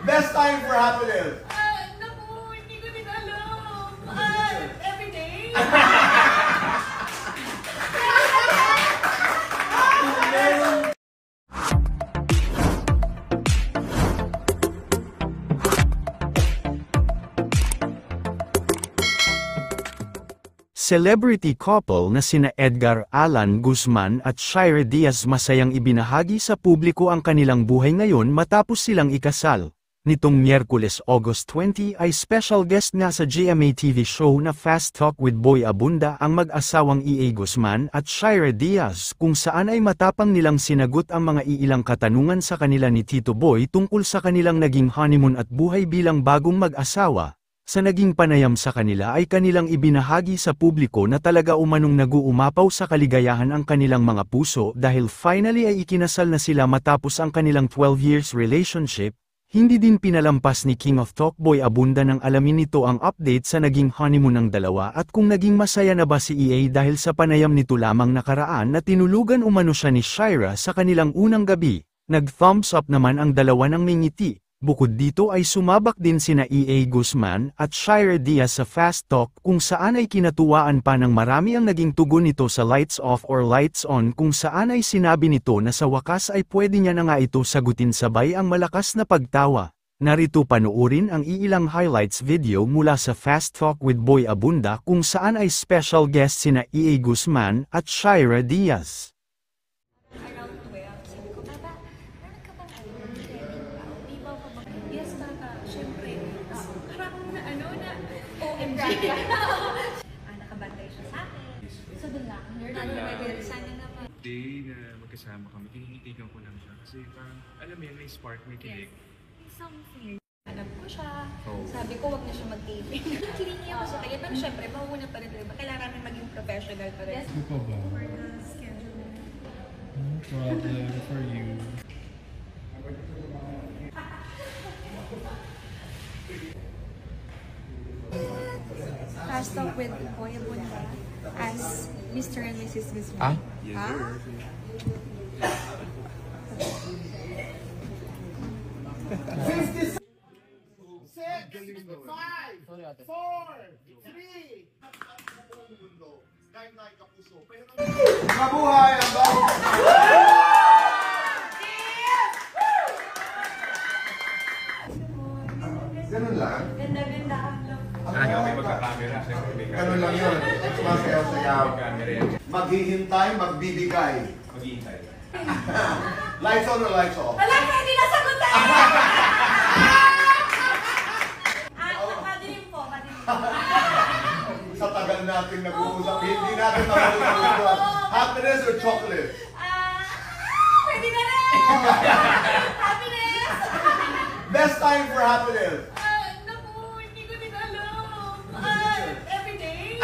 Best time for happiness. Naku, hindi ko din alam. Every day? Celebrity couple na sina Edgar Allan Guzman at Shira Diaz masayang ibinahagi sa publiko ang kanilang buhay ngayon matapos silang ikasal. Nitong Miyerkules August 20 ay special guest nga sa GMA TV show na Fast Talk with Boy Abunda ang mag-asawang EA Guzman at Shira Diaz kung saan ay matapang nilang sinagot ang mga iilang katanungan sa kanila ni Tito Boy tungkol sa kanilang naging honeymoon at buhay bilang bagong mag-asawa. Sa naging panayam sa kanila ay kanilang ibinahagi sa publiko na talaga umanong nag-uumapaw sa kaligayahan ang kanilang mga puso dahil finally ay ikinasal na sila matapos ang kanilang 12 years relationship. Hindi din pinalampas ni King of Talk Boy Abunda nang alamin nito ang update sa naging honeymoon ng dalawa at kung naging masaya na ba si EA dahil sa panayam nito lamang nakaraan na tinulugan umano siya ni Shira sa kanilang unang gabi. Nag-thumbs up naman ang dalawa ng mingiti. Bukod dito ay sumabak din sina EA Guzman at Shira Diaz sa Fast Talk kung saan ay kinatuwaan pa ng marami ang naging tugon nito sa Lights Off or Lights On kung saan ay sinabi nito na sa wakas ay pwede niya na nga ito sagutin sabay ang malakas na pagtawa. Narito panoorin ang iilang highlights video mula sa Fast Talk with Boy Abunda kung saan ay special guest sina EA Guzman at Shira Diaz. Nakabantay siya sa akin. So doon lang, you're not ready. Sana naman. Day na magkasama kami, tinitigan ko lang siya. Kasi parang, alam mo yan, may spark, may kilig. Something. Alam ko siya. Sabi ko, wag na siya mag-taping. Clingy ako sa kanya, pero syempre, mauna pa rin. Kailangan namin maging professional pa rin. Ano pa ba? For the schedule. No problem for you. Fast Talk with Boy Abunda as Mr. and Mrs. Guzman. Yes, sir. Mabuhay ang bagong ganun lang? Ganda-ganda ang lang. Kaya may magka-camera, siyempre may camera. Ganun lang yun. Masayaw-sayaw. May camera yan. Maghihintay, magbibigay. Maghihintay. Lights on or lights off? Wala ka, hindi nasagutan! Kadilim po, kadilim po. Sa tagal natin nag-uusap, hindi natin nag-uusap. Happiness or chocolate? Pwede na rin! Happiness! Best time for happiness? Naku, hindi ko din alam. Every day?